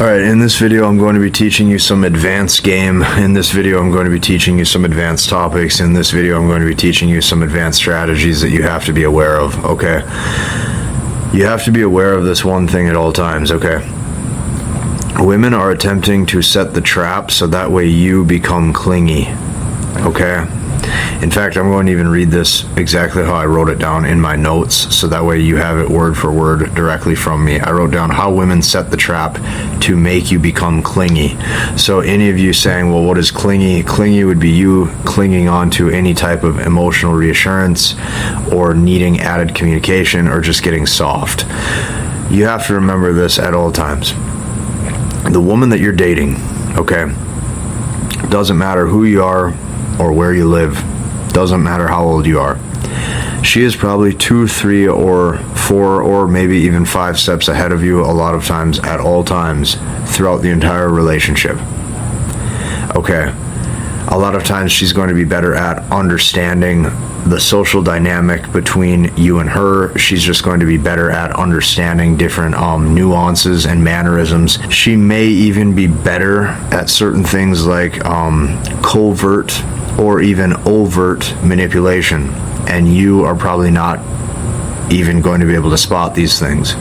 Alright, in this video I'm going to be teaching you some advanced game. In this video I'm going to be teaching you some advanced topics. In this video I'm going to be teaching you some advanced strategies that you have to be aware of, okay? You have to be aware of this one thing at all times, okay? Women are attempting to set the trap so that way you become clingy, okay? In fact, I'm going to even read this exactly how I wrote it down in my notes, so that way you have it word for word directly from me. I wrote down how women set the trap to make you become clingy. So any of you saying, well, what is clingy? Clingy would be you clinging on to any type of emotional reassurance or needing added communication or just getting soft. You have to remember this at all times. The woman that you're dating, okay, doesn't matter who you are or where you live, doesn't matter how old you are. She is probably 2, 3, or 4, or maybe even 5 steps ahead of you a lot of times, at all times, throughout the entire relationship. Okay, a lot of times she's going to be better at understanding the social dynamic between you and her. She's just going to be better at understanding different nuances and mannerisms. She may even be better at certain things like covert or even overt manipulation, and you are probably not even going to be able to spot these things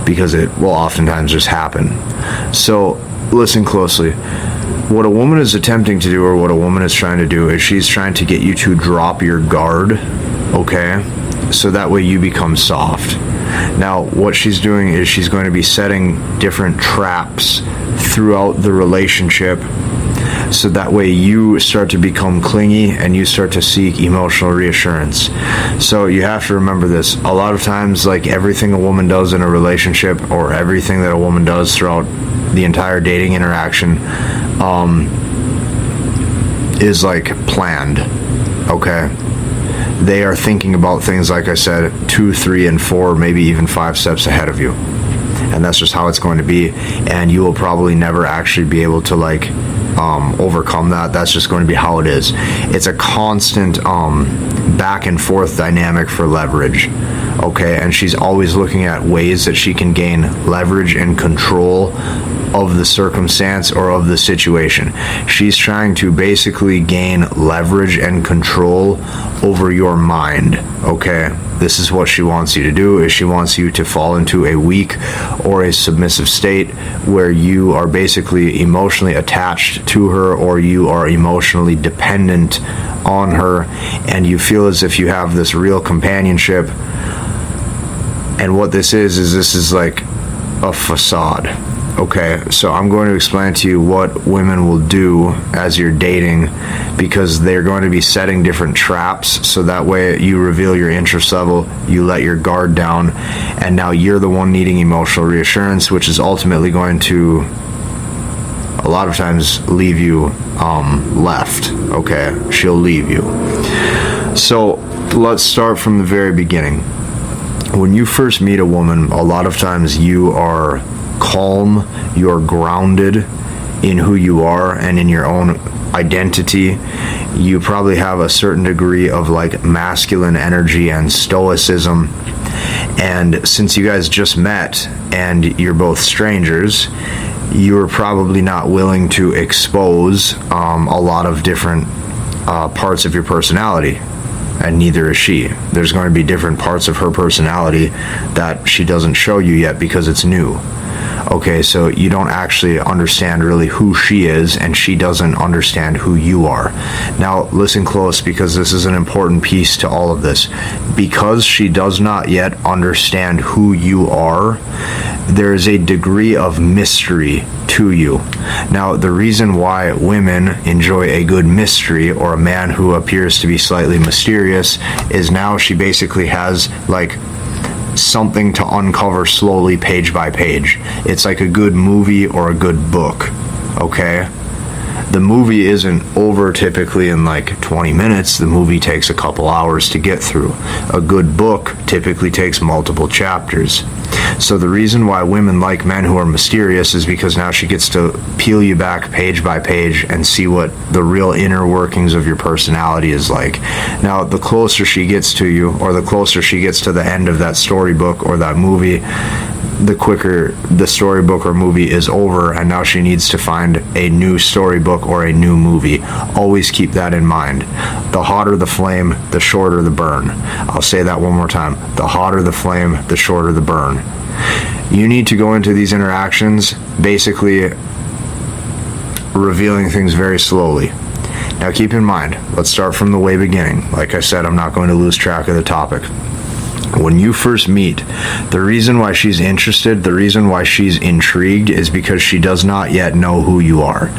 because it will oftentimes just happen. So listen closely. What a woman is attempting to do, or what a woman is trying to do, is she's trying to get you to drop your guard, okay, so that way you become soft. Now what she's doing is she's going to be setting different traps throughout the relationship, so that way you start to become clingy and you start to seek emotional reassurance. So you have to remember this. A lot of times, like everything a woman does in a relationship, or everything that a woman does throughout the entire dating interaction, is like planned, okay? They are thinking about things, like I said, 2, 3, and 4, maybe even 5 steps ahead of you. And that's just how it's going to be. And you will probably never actually be able to overcome that. That's just going to be how it is. It's a constant back and forth dynamic for leverage, okay? And she's always looking at ways that she can gain leverage and control of the circumstance or of the situation. She's trying to basically gain leverage and control over your mind, okay? This is what she wants you to do, is she wants you to fall into a weak or a submissive state where you are basically emotionally attached to her, or you are emotionally dependent on her, and you feel as if you have this real companionship. And what this is like a facade. Okay, so I'm going to explain to you what women will do as you're dating, because they're going to be setting different traps, so that way you reveal your interest level, you let your guard down, and now you're the one needing emotional reassurance, which is ultimately going to, a lot of times, leave you left, okay? She'll leave you. So let's start from the very beginning. When you first meet a woman, a lot of times you are calm, you're grounded in who you are and in your own identity. You probably have a certain degree of like masculine energy and stoicism. And since you guys just met and you're both strangers, you're probably not willing to expose a lot of different parts of your personality. And neither is she. There's going to be different parts of her personality that she doesn't show you yet because it's new. Okay, so you don't actually understand really who she is, and she doesn't understand who you are. Now, listen close, because this is an important piece to all of this. Because she does not yet understand who you are, there is a degree of mystery to you. Now, the reason why women enjoy a good mystery, or a man who appears to be slightly mysterious, is now she basically has like something to uncover slowly, page by page. It's like a good movie or a good book, okay? The movie isn't over typically in like 20 minutes. The movie takes a couple hours to get through. A good book typically takes multiple chapters. So the reason why women like men who are mysterious is because now she gets to peel you back page by page and see what the real inner workings of your personality is like. Now, the closer she gets to you, or the closer she gets to the end of that storybook or that movie, the quicker the storybook or movie is over, and now she needs to find a new storybook or a new movie. Always keep that in mind. The hotter the flame, the shorter the burn. I'll say that one more time. The hotter the flame, the shorter the burn. You need to go into these interactions basically revealing things very slowly. Now keep in mind, let's start from the way beginning. Like I said, I'm not going to lose track of the topic. When you first meet, the reason why she's interested, the reason why she's intrigued is because she does not yet know who you are.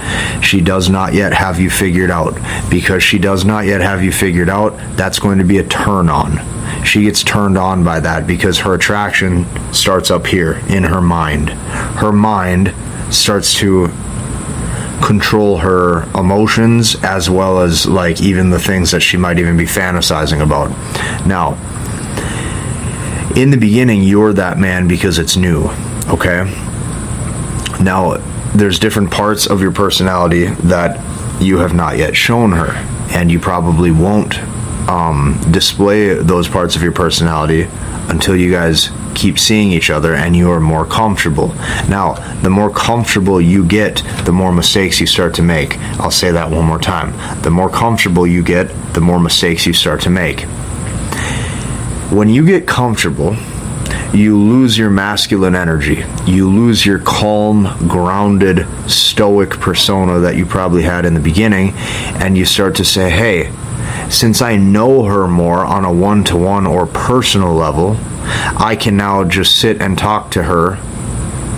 She does not yet have you figured out. Because she does not yet have you figured out, that's going to be a turn on. She gets turned on by that because her attraction starts up here in her mind. Her mind starts to control her emotions, as well as like even the things that she might even be fantasizing about. Now, in the beginning, you're that man because it's new, okay? Now, there's different parts of your personality that you have not yet shown her, and you probably won't display those parts of your personality until you guys keep seeing each other and you are more comfortable. Now, the more comfortable you get, the more mistakes you start to make. I'll say that one more time. The more comfortable you get, the more mistakes you start to make. When you get comfortable, you lose your masculine energy. You lose your calm, grounded, stoic persona that you probably had in the beginning, and you start to say, hey, since I know her more on a one-to-one or personal level, I can now just sit and talk to her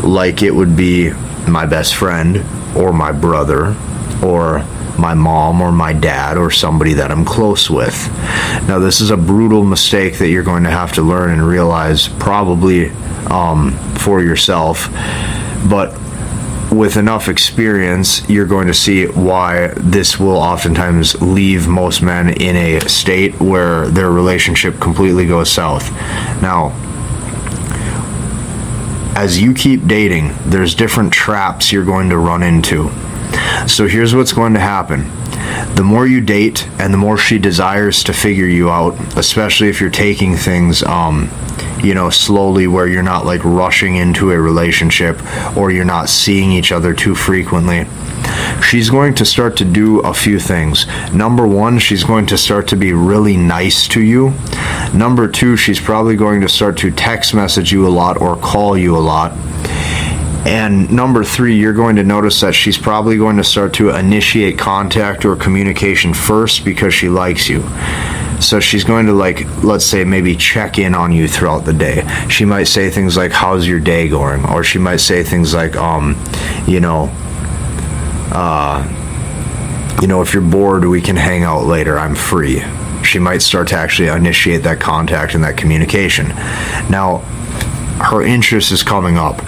like it would be my best friend or my brother or my mom or my dad or somebody that I'm close with. Now, this is a brutal mistake that you're going to have to learn and realize probably for yourself, but with enough experience, you're going to see why this will oftentimes leave most men in a state where their relationship completely goes south. Now, as you keep dating, there's different traps you're going to run into. So here's what's going to happen. The more you date and the more she desires to figure you out, especially if you're taking things slowly, where you're not like rushing into a relationship or you're not seeing each other too frequently, she's going to start to do a few things. Number one, she's going to start to be really nice to you. Number two, she's probably going to start to text message you a lot or call you a lot. And number three, you're going to notice that she's probably going to start to initiate contact or communication first because she likes you. So she's going to, like, let's say maybe check in on you throughout the day. She might say things like, how's your day going? Or she might say things like, if you're bored, we can hang out later, I'm free. She might start to actually initiate that contact and that communication. Now, her interest is coming up.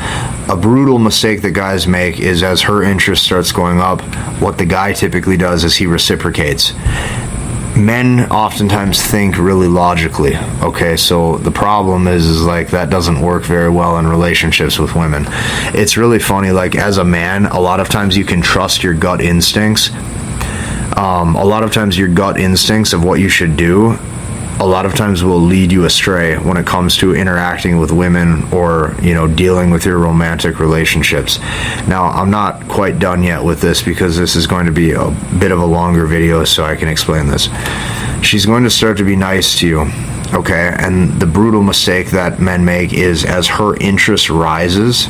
A brutal mistake that guys make is, as her interest starts going up, what the guy typically does is he reciprocates. Men oftentimes think really logically, okay? So the problem is like that doesn't work very well in relationships with women. It's really funny, like as a man, a lot of times you can trust your gut instincts. A lot of times your gut instincts of what you should do, a lot of times will lead you astray when it comes to interacting with women or, dealing with your romantic relationships. Now, I'm not quite done yet with this because this is going to be a bit of a longer video, so I can explain this. She's going to start to be nice to you, okay? And the brutal mistake that men make is, as her interest rises,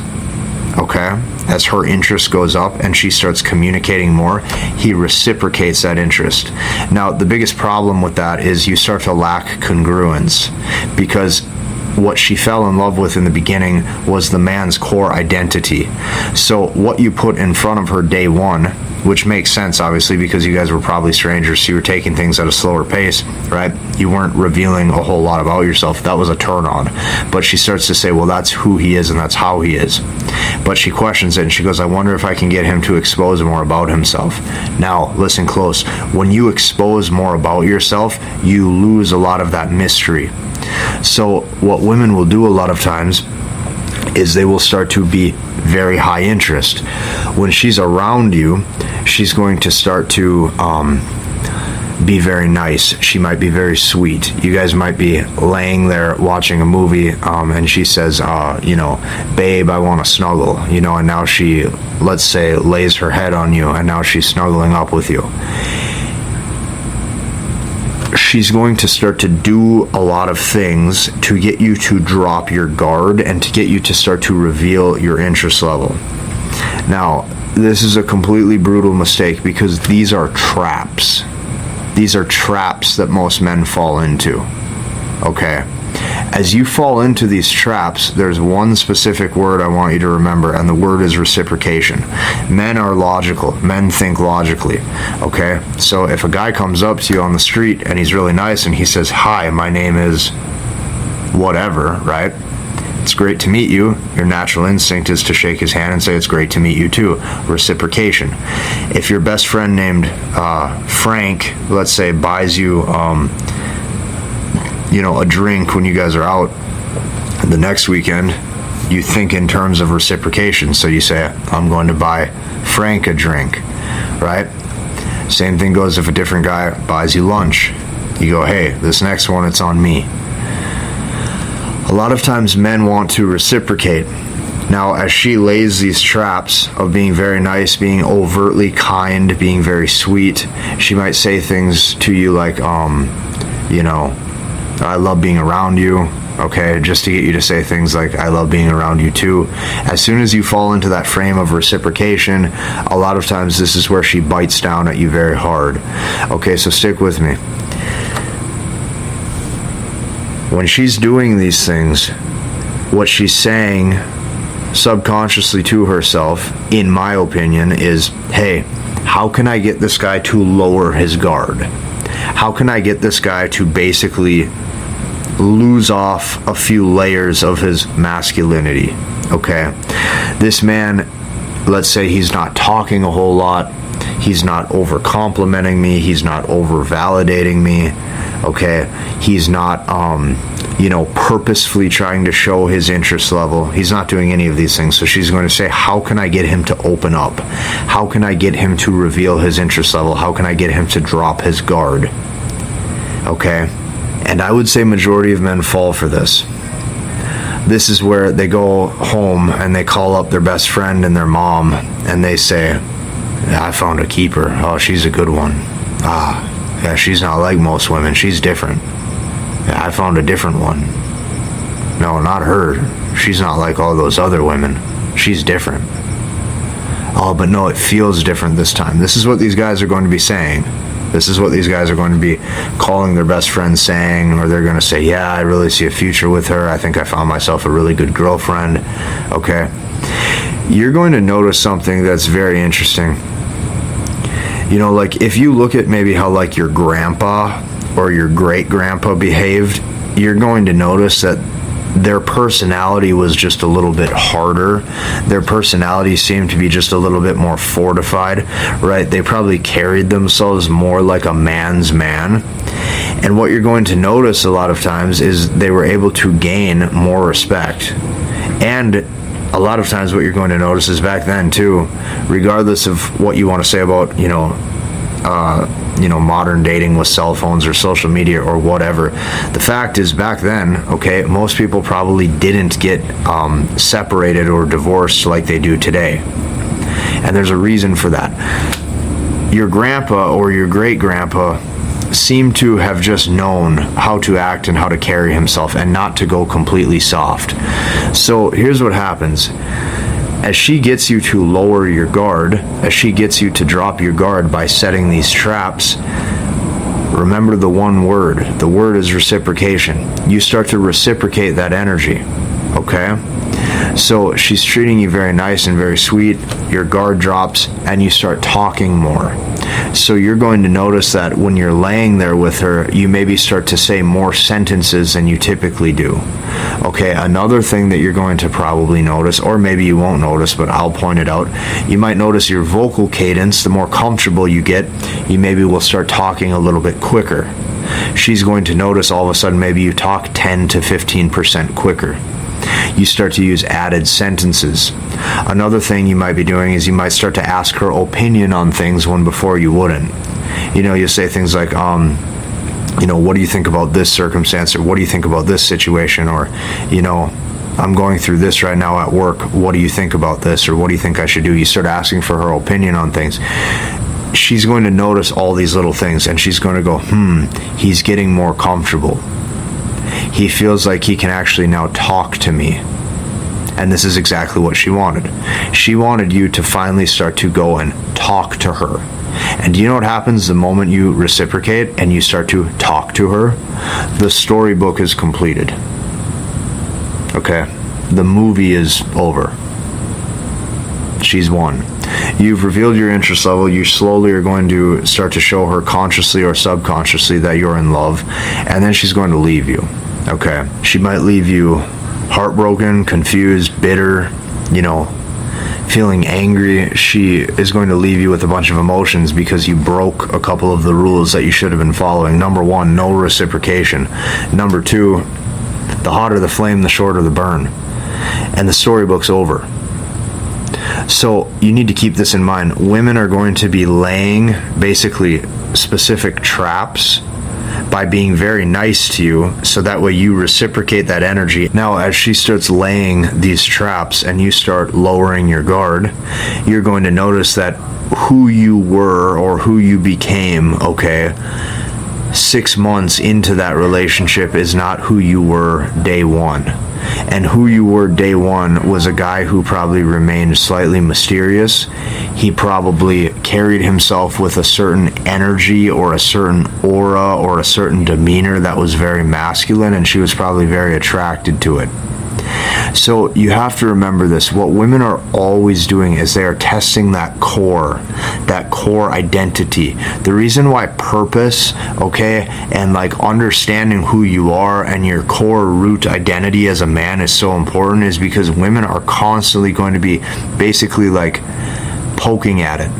okay, as her interest goes up and she starts communicating more, he reciprocates that interest. Now, the biggest problem with that is you start to lack congruence, because what she fell in love with in the beginning was the man's core identity. So what you put in front of her day one, which makes sense, obviously, because you guys were probably strangers, so you were taking things at a slower pace, right? You weren't revealing a whole lot about yourself. That was a turn on. But she starts to say, well, that's who he is and that's how he is. But she questions it and she goes, I wonder if I can get him to expose more about himself. Now, listen close. When you expose more about yourself, you lose a lot of that mystery. So what women will do a lot of times is they will start to be very high interest. When she's around you, she's going to start to be very nice. She might be very sweet. You guys might be laying there watching a movie, and she says, babe, I want to snuggle, and now she, let's say, lays her head on you, and now she's snuggling up with you. She's going to start to do a lot of things to get you to drop your guard and to get you to start to reveal your interest level. Now, this is a completely brutal mistake because these are traps. These are traps that most men fall into. Okay? As you fall into these traps, there's one specific word I want you to remember, and the word is reciprocation. Men are logical. Men think logically. Okay? So if a guy comes up to you on the street and he's really nice and he says, "Hi, my name is whatever," right? It's great to meet you. Your natural instinct is to shake his hand and say, "It's great to meet you too." Reciprocation. If your best friend named Frank, let's say, buys you a drink when you guys are out the next weekend, you think in terms of reciprocation. So you say, "I'm going to buy Frank a drink," right? Same thing goes if a different guy buys you lunch. You go, "Hey, this next one, it's on me." A lot of times men want to reciprocate. Now, as she lays these traps of being very nice, being overtly kind, being very sweet, she might say things to you like, "I love being around you," okay, just to get you to say things like, "I love being around you too." As soon as you fall into that frame of reciprocation, a lot of times this is where she bites down at you very hard. Okay, so stick with me. When she's doing these things, what she's saying subconsciously to herself, in my opinion, is, "Hey, how can I get this guy to lower his guard? How can I get this guy to basically lose off a few layers of his masculinity?" Okay? This man, let's say he's not talking a whole lot. He's not over complimenting me. He's not over validating me. Okay? He's not, purposefully trying to show his interest level. He's not doing any of these things. So she's going to say, "How can I get him to open up? How can I get him to reveal his interest level? How can I get him to drop his guard?" Okay? And I would say majority of men fall for this. This is where they go home and they call up their best friend and their mom and they say, "I found a keeper. Oh, she's a good one. Yeah, she's not like most women. She's different. Yeah, I found a different one. No, not her. She's not like all those other women. She's different. Oh, but no, it feels different this time." This is what these guys are going to be saying. This is what these guys are going to be calling their best friend saying, or they're going to say, "Yeah, I really see a future with her. I think I found myself a really good girlfriend." Okay? You're going to notice something that's very interesting. Like if you look at maybe how like your grandpa or your great-grandpa behaved, you're going to notice that their personality was just a little bit harder. Their personality seemed to be just a little bit more fortified, right? They probably carried themselves more like a man's man. And what you're going to notice a lot of times is they were able to gain more respect. And a lot of times what you're going to notice is back then too, regardless of what you want to say about, modern dating with cell phones or social media or whatever. The fact is back then, okay, most people probably didn't get separated or divorced like they do today. And there's a reason for that. Your grandpa or your great-grandpa seemed to have just known how to act and how to carry himself and not to go completely soft. So here's what happens. As she gets you to lower your guard, as she gets you to drop your guard by setting these traps, remember the one word. The word is reciprocation. You start to reciprocate that energy, okay? So she's treating you very nice and very sweet. Your guard drops and you start talking more. So you're going to notice that when you're laying there with her, you maybe start to say more sentences than you typically do. Okay, another thing that you're going to probably notice, or maybe you won't notice, but I'll point it out, you might notice your vocal cadence. The more comfortable you get, you maybe will start talking a little bit quicker. She's going to notice all of a sudden maybe you talk 10 to 15% quicker. You start to use added sentences. Another thing you might be doing is you might start to ask her opinion on things when before you wouldn't. You say things like, what do you think about this circumstance, or what do you think about this situation, or, I'm going through this right now at work. What do you think about this, or what do you think I should do? You start asking for her opinion on things. She's going to notice all these little things, and she's going to go, he's getting more comfortable. He feels like he can actually now talk to me. And this is exactly what she wanted. She wanted you to finally start to go and talk to her. And do you know what happens the moment you reciprocate and you start to talk to her? The storybook is completed. Okay? The movie is over. She's won. You've revealed your interest level. You slowly are going to start to show her consciously or subconsciously that you're in love. And then she's going to leave you. Okay? She might leave you heartbroken, confused, bitter, feeling angry. She is going to leave you with a bunch of emotions because you broke a couple of the rules that you should have been following. Number 1, no reciprocation. Number 2, the hotter the flame, the shorter the burn. And the storybook's over. So you need to keep this in mind. Women are going to be laying basically specific traps by being very nice to you, so that way you reciprocate that energy. Now, as she starts laying these traps and you start lowering your guard, you're going to notice that who you were or who you became, 6 months into that relationship is not who you were day one. And who you were day one was a guy who probably remained slightly mysterious. He probably carried himself with a certain energy or a certain aura or a certain demeanor that was very masculine, and she was probably very attracted to it. So you have to remember this. What women are always doing is they are testing that core identity. The reason why purpose, and understanding who you are and your core root identity as a man is so important is because women are constantly going to be basically poking at it.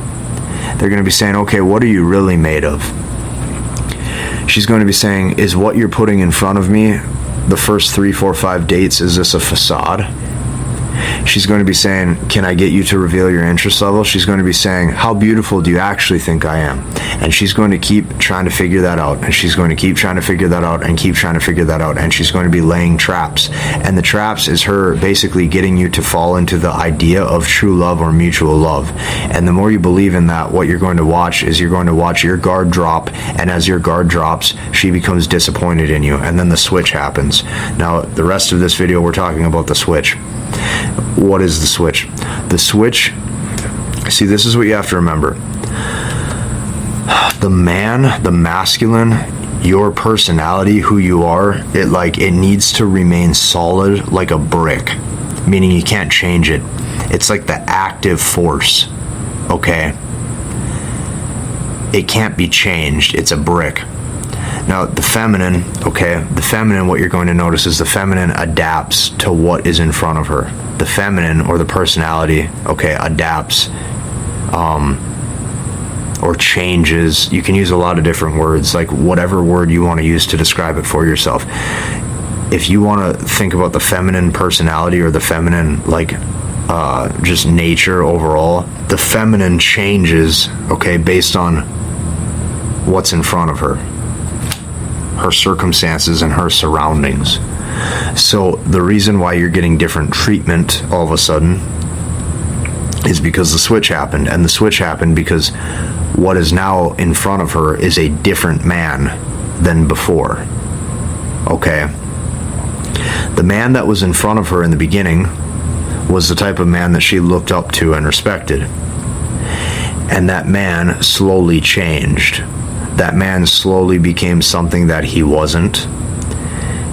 They're going to be saying, okay, what are you really made of? She's going to be saying, is what you're putting in front of me the first 3, 4, 5 dates, is this a facade? She's going to be saying, can I get you to reveal your interest level? She's going to be saying, how beautiful do you actually think I am? And she's going to keep trying to figure that out. And she's going to keep trying to figure that out and keep trying to figure that out. And she's going to be laying traps. And the traps is her basically getting you to fall into the idea of true love or mutual love. And the more you believe in that, what you're going to watch is you're going to watch your guard drop. And as your guard drops, she becomes disappointed in you. And then the switch happens. Now, the rest of this video, we're talking about the switch. What is the switch? The switch, see, this is what you have to remember. The man, the masculine, your personality, who you are, it needs to remain solid like a brick, meaning you can't change it. It's like the active force, It can't be changed. It's a brick. Now, the feminine, what you're going to notice is the feminine adapts to what is in front of her. The feminine, or the personality, adapts or changes. You can use a lot of different words, whatever word you want to use to describe it for yourself. If you want to think about the feminine personality or the feminine, just nature overall, the feminine changes, based on what's in front of her. Her circumstances and her surroundings. So the reason why you're getting different treatment all of a sudden is because the switch happened. And the switch happened because what is now in front of her is a different man than before. The man that was in front of her in the beginning was the type of man that she looked up to and respected. And that man slowly changed. That man slowly became something that he wasn't,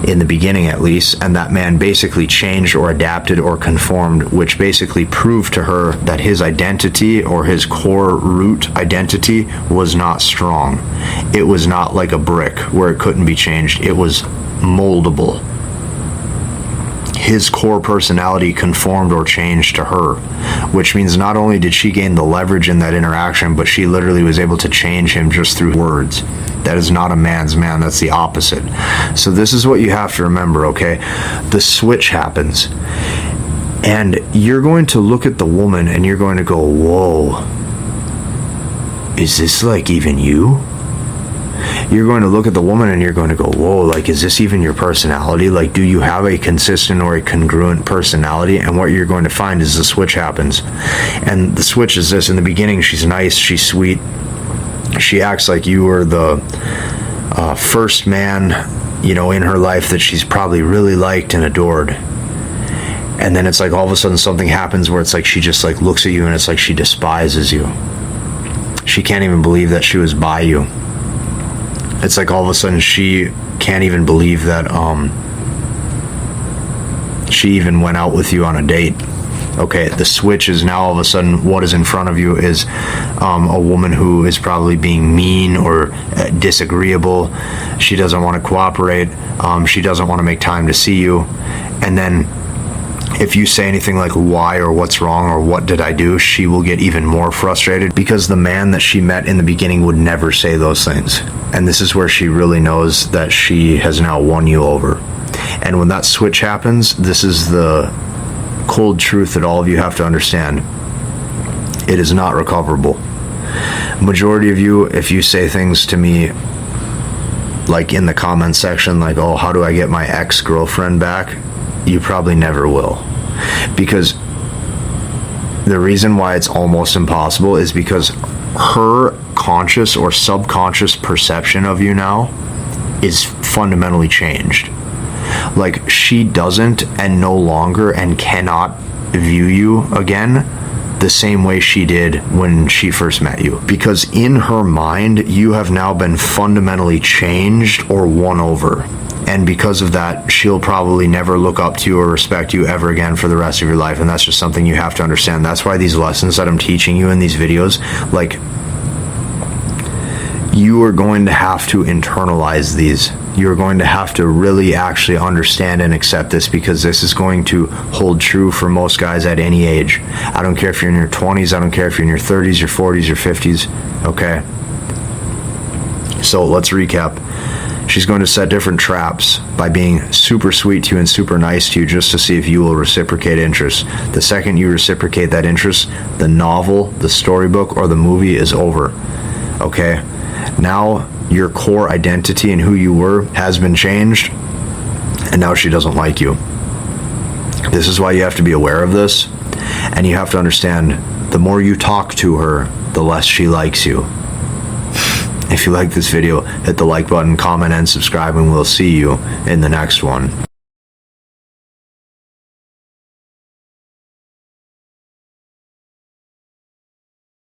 in the beginning at least, and that man basically changed or adapted or conformed, which basically proved to her that his identity or his core root identity was not strong. It was not like a brick where it couldn't be changed. It was moldable. His core personality conformed or changed to her, which means not only did she gain the leverage in that interaction, but she literally was able to change him just through words. That is not a man's man. That's the opposite. So this is what you have to remember, okay? The switch happens. And you're going to look at the woman and you're going to go, whoa, is this like even you? You're going to look at the woman and you're going to go, whoa, like, is this even your personality? Like, do you have a consistent or a congruent personality? And what you're going to find is the switch happens. And the switch is this. In the beginning, she's nice, she's sweet. She acts like you were the first man, you know, in her life that she's probably really liked and adored. And then it's like all of a sudden something happens where it's like she just like looks at you and it's like she despises you. She can't even believe that she was by you. It's like all of a sudden she can't even believe that she even went out with you on a date. Okay, the switch is now all of a sudden what is in front of you is a woman who is probably being mean or disagreeable. She doesn't want to cooperate. She doesn't want to make time to see you. And then if you say anything like why or what's wrong or what did I do, she will get even more frustrated because the man that she met in the beginning would never say those things. And this is where she really knows that she has now won you over. And when that switch happens, this is the cold truth that all of you have to understand. It is not recoverable. Majority of you, if you say things to me like in the comment section, like, oh, how do I get my ex-girlfriend back? You probably never will. Because the reason why it's almost impossible is because her conscious or subconscious perception of you now is fundamentally changed. Like, she doesn't and no longer and cannot view you again the same way she did when she first met you. Because in her mind, you have now been fundamentally changed or won over. And because of that, she'll probably never look up to you or respect you ever again for the rest of your life. And that's just something you have to understand. That's why these lessons that I'm teaching you in these videos, like, you are going to have to internalize these. You're going to have to really actually understand and accept this, because this is going to hold true for most guys at any age. I don't care if you're in your 20s. I don't care if you're in your 30s, your 40s, your 50s. Okay. So let's recap. She's going to set different traps by being super sweet to you and super nice to you just to see if you will reciprocate interest. The second you reciprocate that interest, the novel, the storybook, or the movie is over. Okay? Now your core identity and who you were has been changed, and now she doesn't like you. This is why you have to be aware of this, and you have to understand, the more you talk to her, the less she likes you. If you like this video, hit the like button, comment, and subscribe, and we'll see you in the next one.